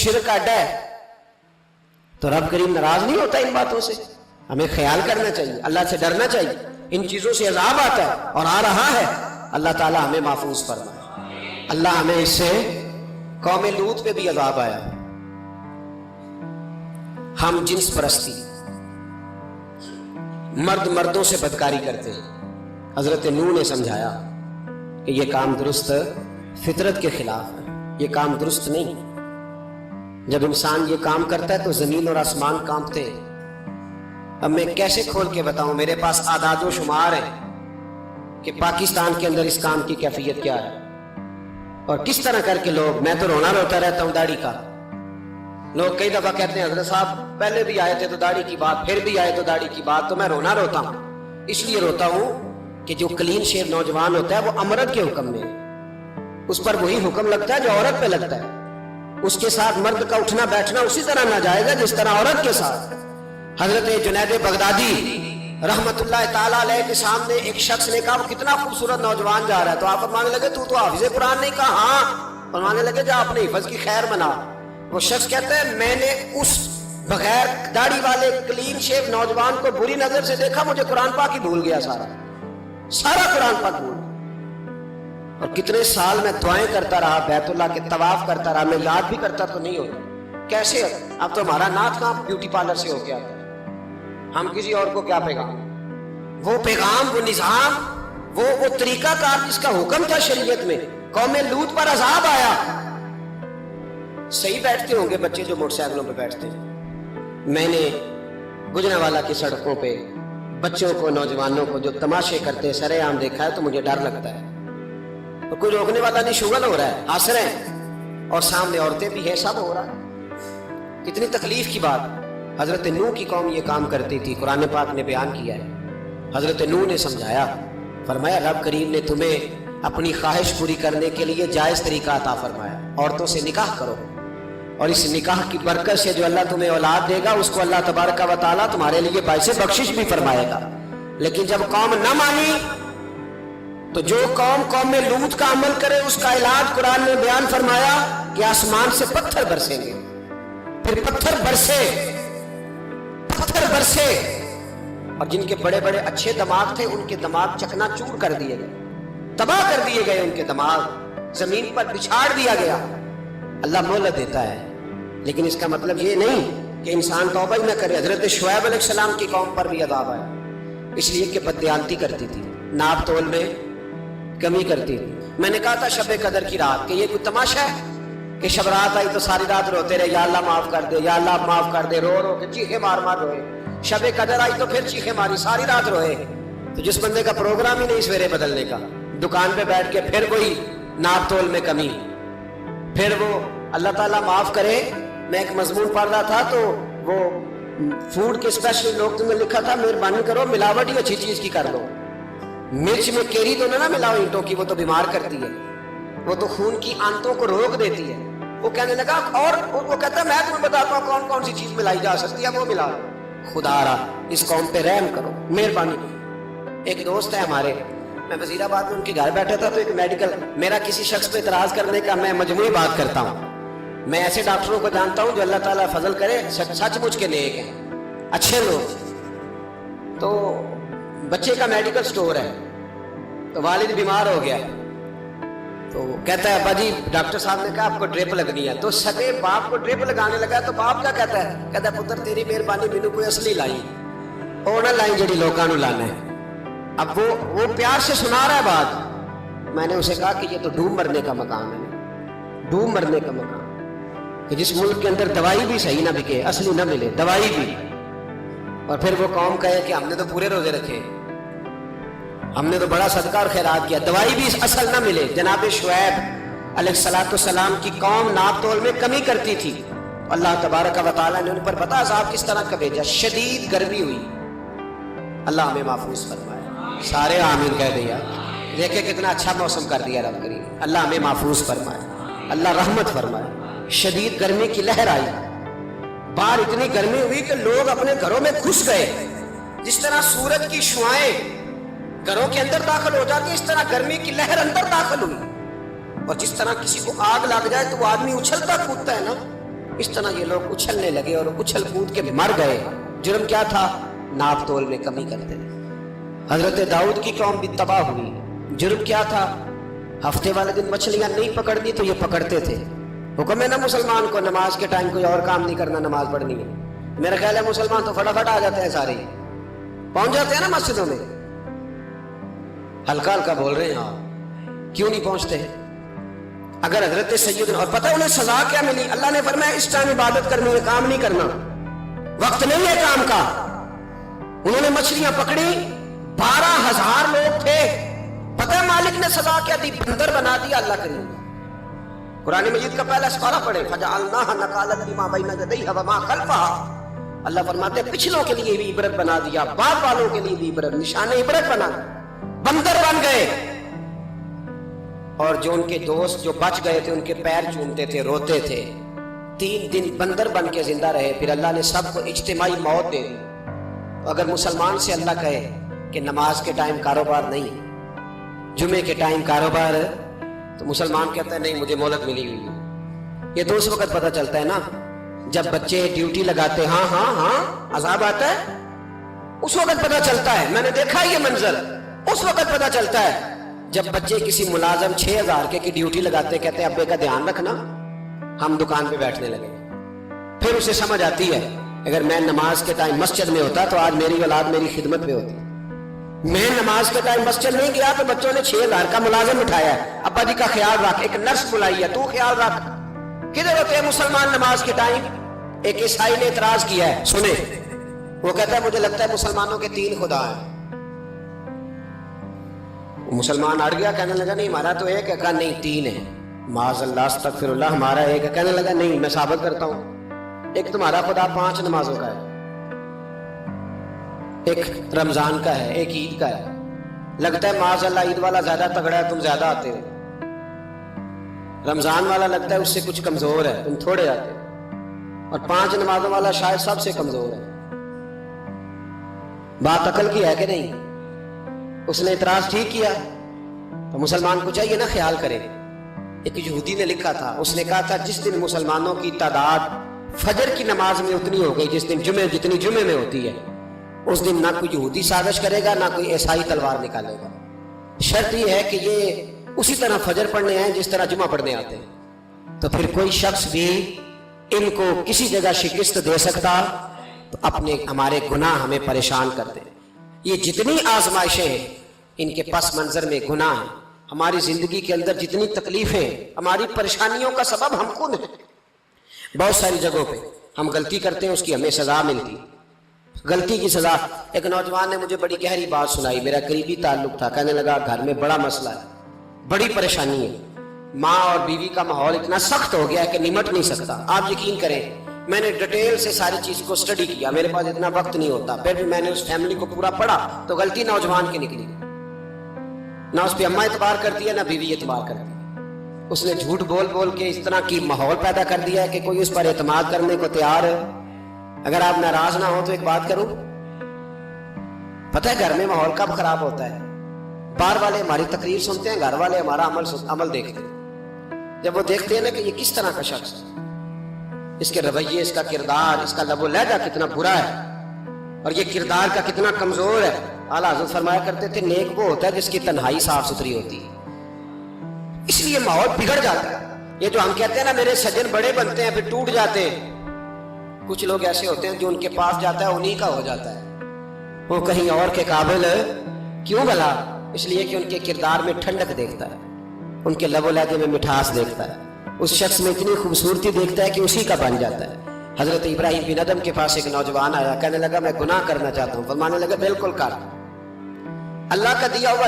शिरक का अड्डा है, तो रब करीम नाराज नहीं होता इन बातों से। हमें ख्याल करना चाहिए, अल्लाह से डरना चाहिए। इन चीजों से अजाब आता है और आ रहा है, अल्लाह ताला हमें महफूज फरमाए। अल्लाह हमें इससे, कौम लूत पे भी अजाब आया, हम जिन्स परस्ती, मर्द मर्दों से बदकारी करते हैं। हजरत नूह ने समझाया कि यह काम दुरुस्त फितरत के खिलाफ है, ये काम दुरुस्त नहीं। जब इंसान ये काम करता है तो जमीन और आसमान कांपते हैं। अब मैं कैसे खोल के बताऊं, मेरे पास आदादो शुमार है कि पाकिस्तान के अंदर इस काम की कैफियत क्या है और किस तरह करके लोग, मैं तो रोना रोता रहता हूं दाढ़ी का। लोग कई दफा कहते हैं हजरत साहब पहले भी आए थे तो दाढ़ी की बात, फिर भी आए तो दाढ़ी की बात, तो मैं रोना रोता हूं। इसलिए रोता हूं कि जो क्लीन शेव नौजवान होता है वो अमरत के हुक्म में, उस पर वही हुक्म लगता है जो औरत पे लगता है। उसके साथ मर्द का उठना बैठना उसी तरह ना जाएगा जिस तरह औरत के साथ। हजरत जुनैद बगदादी रहमतुल्लाह ताला अलैह के सामने एक शख्स ने कहा वो कितना खूबसूरत नौजवान जा रहा है, तो आप फरमाने लगे तू तो हाफिज़े कुरान नहीं कहा? हाँ। फरमाने लगे जा अपने हिफ्ज़ की खैर मना। वो शख्स कहता है मैंने उस बगैर दाढ़ी वाले क्लीन शेव नौजवान को बुरी नजर से देखा, मुझे कुरान पाक ही भूल गया, सारा कुरान पाक भूल। और कितने साल मैं दुआएं करता रहा, बैतुल्लाह के तवाफ करता रहा, मैं याद भी करता तो नहीं होता। कैसे अब तो हमारा नाथ काम ब्यूटी पार्लर से हो गया, हम किसी और को क्या पैगाम, वो पैगाम, वो निजाम, वो तरीकाकार जिसका हुक्म था शरीयत में। कौम लूत पर अजाब आया। सही बैठते होंगे बच्चे जो मोटरसाइकिलों पे बैठते हैं। मैंने गुजरांवाला की सड़कों पे बच्चों को, नौजवानों को जो तमाशे करते सरेआम देखा है तो मुझे डर लगता है। और कोई रोकने वाला नहीं, शुगल हो रहा है, हंस रहे हैं और सामने औरतें भी है, सब हो रहा है। कितनी तकलीफ की बात। हजरत नूह की कौम ये काम करती थी, कुरान पाक ने बयान किया है। हजरत नूह ने समझाया, फरमाया रब करीम ने तुम्हें अपनी ख्वाहिश पूरी करने के लिए जायज तरीका अता फरमाया, औरतों से निकाह करो और इस निकाह की बरकत से जो अल्लाह तुम्हें औलाद देगा उसको अल्लाह तबारक व तआला तुम्हारे लिए बाइसे बख्शिश भी फरमाएगा। लेकिन जब कौम न मानी तो जो कौम में लूत का अमल करे उसका इलाज कुरान ने बयान फरमाया कि आसमान से पत्थर बरसेंगे। फिर पत्थर बरसे और जिनके बड़े बड़े अच्छे दिमाग थे उनके दिमाग चकनाचूर कर दिए गए, तबाह कर दिए गए, उनके दिमाग जमीन पर बिछाड़ दिया गया। अल्लाह मोहलत देता है, लेकिन इसका मतलब ये नहीं कि इंसान तौबा ही न करे। हजरत शुएब अलैहिस्सलाम की कौम पर भी अज़ाब आया, इसलिए कि बददियानती करती थी, नाप तोल में कमी करती थी। मैंने कहा था शब कदर की रात कि ये कोई तमाशा है कि शब रात आई तो सारी रात रोते रहे, या अल्लाह माफ कर दे, या अल्लाह माफ कर दे, रो रो के चीखे मार मार रोए। शब कदर आई तो फिर चीखे मारी, सारी रात रोए। तो जिस बंदे का प्रोग्राम ही नहीं सवेरे बदलने का, दुकान पे बैठ के फिर वही नाप तोल में कमी, फिर वो अल्लाह ताला माफ करे। मैं एक मजमून पढ़ रहा था तो वो फूड के स्पेशल लोग में लिखा था मेहरबानी करो मिलावट ही अच्छी चीज की कर लो, मिर्च में केरी तो ना मिलाओ ईंटों की, वो तो बीमार करती है, वो तो खून की आंतों को रोक देती है। वो कहने लगा और वो कहता मैं तुम्हें बताता हूँ कौन कौन सी चीज मिलाई जा सकती है, वो मिलाओ। खुदारा इस कौम पे रहम करो, मेहरबानी। एक दोस्त है हमारे, मैं वजीराबाद में उनके घर बैठा था तो एक मेडिकल, मेरा किसी शख्स पे इतराज करने का, मैं मजमूई बात करता हूँ। मैं ऐसे डॉक्टरों को जानता हूँ जो अल्लाह ताला फजल करे सचमुच के नेक हैं, अच्छे लोग। तो बच्चे का मेडिकल स्टोर है, तो वालिद बीमार हो गया, तो कहता है अब्बा जी डॉक्टर साहब ने कहा आपको ड्रिप लगनी है। तो सगे बाप को ड्रिप लगाने लगा तो बाप क्या कहता है, कहता है पुत्र तेरी मेहरबानी मैनू कोई असली लाई, ओ ना लाई जेडी लोगों को लाना है। अब वो प्यार से सुना रहा है बात। मैंने उसे कहा कि ये तो डूब मरने का मकाम है, डूब मरने का मकाम, कि जिस मुल्क के अंदर दवाई भी सही ना बिके, असली ना मिले दवाई भी, और फिर वो कौम कहे कि हमने तो पूरे रोजे रखे, हमने तो बड़ा सदका और खैरात किया, दवाई भी असल ना मिले। जनाब शुएब अलैहिस्सलाम की कौम नाप तोल में कमी करती थी, अल्लाह तबारक व तआला ने उन पर पता अज़ाब किस तरह का भेजा, शदीद गर्मी हुई। अल्लाह हमें महफूज फरमाए, सारे आमीन कह दिया। देखे कितना अच्छा मौसम कर दिया रब करीम, अल्लाह हमें महफूज फरमाए, अल्लाह रहमत फरमाए। शदीद गर्मी की लहर आई, बाहर इतनी गर्मी हुई कि लोग अपने घरों में घुस गए। जिस तरह सूरज की शुआएं घरों के अंदर दाखिल हो जाती है, इस तरह गर्मी की लहर अंदर दाखिल हुई। और जिस तरह किसी को आग लग जाए तो वो आदमी उछलता कूदता है ना, اس طرح یہ لوگ اچھلنے لگے اور اچھل کود کے مر گئے۔ جرم کیا تھا؟ ناپ تول میں کمی کرتے تھے۔ حضرت داؤد کی قوم بھی تباہ ہوئی۔ جرم کیا تھا؟ ہفتے والے دن مچھلیاں نہیں پکڑنی تو یہ پکڑتے تھے۔ حکم ہے نا مسلمان کو نماز کے ٹائم کوئی اور کام نہیں کرنا، نماز پڑھنی ہے۔ میرا خیال ہے مسلمان تو فٹافٹ آ جاتے ہیں، سارے پہنچ جاتے ہیں نا مسجدوں میں۔ ہلکا ہلکا بول رہے ہیں آپ، کیوں نہیں پہنچتے؟ اگر حضرت سیدنا، اور پتہ انہیں سزا کیا ملی؟ اللہ نے فرمایا اس ٹائم عبادت کرنی ہے، کام نہیں کرنا، وقت نہیں ہے کام کا۔ انہوں نے مچھلیاں پکڑی، 12,000 لوگ تھے۔ پتہ ہے مالک نے سزا کیا دی؟ بندر بنا دیا اللہ کریم۔ قرآن مجید کا پہلا سپارہ پڑھے، فَجَعَلْنَاهَا نَكَالًا لِمَا بَيْنَ يَدَيْهَا وَمَا خَلْفَهَا۔ اللہ فرماتے ہیں پچھلوں کے لیے بھی عبرت بنا دیا، بعد والوں کے لیے بھی عبرت، نشان عبرت بنا دیا۔ بندر بن گئے، اور جو ان کے دوست جو بچ گئے تھے ان کے پیر چومتے تھے، روتے تھے۔ 3 دن بندر بن کے زندہ رہے، پھر اللہ نے سب کو اجتماعی موت دے دی۔ تو اگر مسلمان سے اللہ کہے کہ نماز کے ٹائم کاروبار نہیں، جمعے کے ٹائم کاروبار، تو مسلمان کہتا ہے نہیں مجھے مہلت ملی ہوئی ہے۔ یہ تو اس وقت پتہ چلتا ہے نا جب بچے ڈیوٹی لگاتے، ہاں ہاں ہاں عذاب آتا ہے، اس وقت پتہ چلتا ہے۔ میں نے دیکھا یہ منظر، اس وقت پتہ چلتا ہے جب بچے کسی ملازم 6,000 کی ڈیوٹی لگاتے، کہتے ہیں ابے کا دھیان رکھنا، ہم دکان پہ بیٹھنے لگے۔ پھر اسے سمجھ آتی ہے اگر میں نماز کے ٹائم مسجد میں ہوتا تو آج میری اولاد میری خدمت میں ہوتی۔ میں نماز کے ٹائم مسجد نہیں گیا تو بچوں نے 6,000 کا ملازم اٹھایا ہے، ابا جی کا خیال رکھ، ایک نرس بلائی ہے، تو خیال رکھ۔ کدھر ہوتے ہیں مسلمان نماز کے ٹائم؟ ایک عیسائی نے اعتراض کیا ہے، سنیں، وہ کہتا ہے مجھے لگتا ہے مسلمانوں کے 3 خدا ہیں۔ مسلمان اڑ گیا، کہنے لگا نہیں ہمارا تو ایک ہے، کہا نہیں 3 ہے، معاذ اللہ استغفر اللہ، ہمارا ایک ہے۔ کہنے لگا نہیں میں ثابت کرتا ہوں، ایک تمہارا خدا 5 نمازوں کا ہے، ایک رمضان کا ہے، ایک عید کا ہے۔ لگتا ہے معاذ اللہ عید والا زیادہ تگڑا ہے، تم زیادہ آتے ہو، رمضان والا لگتا ہے اس سے کچھ کمزور ہے، تم تھوڑے آتے ہو، اور 5 نمازوں والا شاید سب سے کمزور ہے۔ بات عقل کی ہے کہ نہیں؟ اس نے اعتراض ٹھیک کیا، تو مسلمان کو چاہیے نا خیال کرے۔ ایک یہودی نے لکھا تھا، اس نے کہا تھا جس دن مسلمانوں کی تعداد فجر کی نماز میں اتنی ہو گئی جس دن جتنی جمعے میں ہوتی ہے، اس دن نہ کوئی یہودی سازش کرے گا نہ کوئی عیسائی تلوار نکالے گا۔ شرط یہ ہے کہ یہ اسی طرح فجر پڑھنے آئیں جس طرح جمعہ پڑھنے آتے ہیں۔ تو پھر کوئی شخص بھی ان کو کسی جگہ شکست دے سکتا تو ہمارے گناہ ہمیں پریشان کرتے ہیں۔ یہ جتنی آزمائشیں ہیں ان کے پس منظر میں گناہ ہیں۔ ہماری زندگی کے اندر جتنی تکلیفیں، ہماری پریشانیوں کا سبب ہم خود ہیں۔ بہت ساری جگہوں پہ ہم غلطی کرتے ہیں، اس کی ہمیں سزا ملتی، غلطی کی سزا۔ ایک نوجوان نے مجھے بڑی گہری بات سنائی، میرا قریبی تعلق تھا، کہنے لگا گھر میں بڑا مسئلہ ہے، بڑی پریشانی ہے، ماں اور بیوی کا ماحول اتنا سخت ہو گیا ہے کہ نمٹ نہیں سکتا۔ آپ یقین کریں میں نے ڈیٹیل سے ساری چیز کو اسٹڈی کیا، میرے پاس اتنا وقت نہیں ہوتا، پھر بھی میں نے اس فیملی کو پورا پڑھا تو غلطی نوجوان کی نکلی، نہ اس پہ اماں اعتبار کرتی ہے نہ بیوی اعتبار کرتی ہے۔ اس نے جھوٹ بول بول کے اس طرح کی ماحول پیدا کر دیا ہے کہ کوئی اس پر اعتماد کرنے کو تیار ہے۔ اگر آپ ناراض نہ ہو تو ایک بات کروں، پتہ ہے گھر میں ماحول کب خراب ہوتا ہے؟ باہر والے ہماری تقریر سنتے ہیں، گھر والے ہمارا عمل دیکھتے ہیں۔ جب وہ دیکھتے ہیں نا کہ یہ کس طرح کا شخص ہے، اس کے رویے، اس کا کردار، اس کا لب و لہجہ کتنا برا ہے، اور یہ کردار کا کتنا کمزور ہے۔ اعلیٰ حضرت فرمایا کرتے تھے نیک وہ ہوتا ہے جس کی تنہائی صاف ستھری ہوتی ہے، اس لیے ماحول بگڑ جاتا ہے۔ یہ جو ہم کہتے ہیں نا میرے سجن بڑے بنتے ہیں پھر ٹوٹ جاتے ہیں، کچھ لوگ ایسے ہوتے ہیں جو ان کے پاس جاتا ہے انہی کا ہو جاتا ہے، وہ کہیں اور کے قابل کیوں بھلا؟ اس لیے کہ ان کے کردار میں ٹھنڈک دیکھتا ہے، ان کے لب و لہجے میں مٹھاس دیکھتا ہے، اس شخص میں اتنی خوبصورتی دیکھتا ہے کہ اسی کا بن جاتا ہے۔ حضرت ابراہیم بن ادم کے پاس ایک نوجوان آیا، کہنے لگا میں گناہ کرنا چاہتا ہوں، فرمانے لگا بالکل کر، اللہ کا دیا ہوا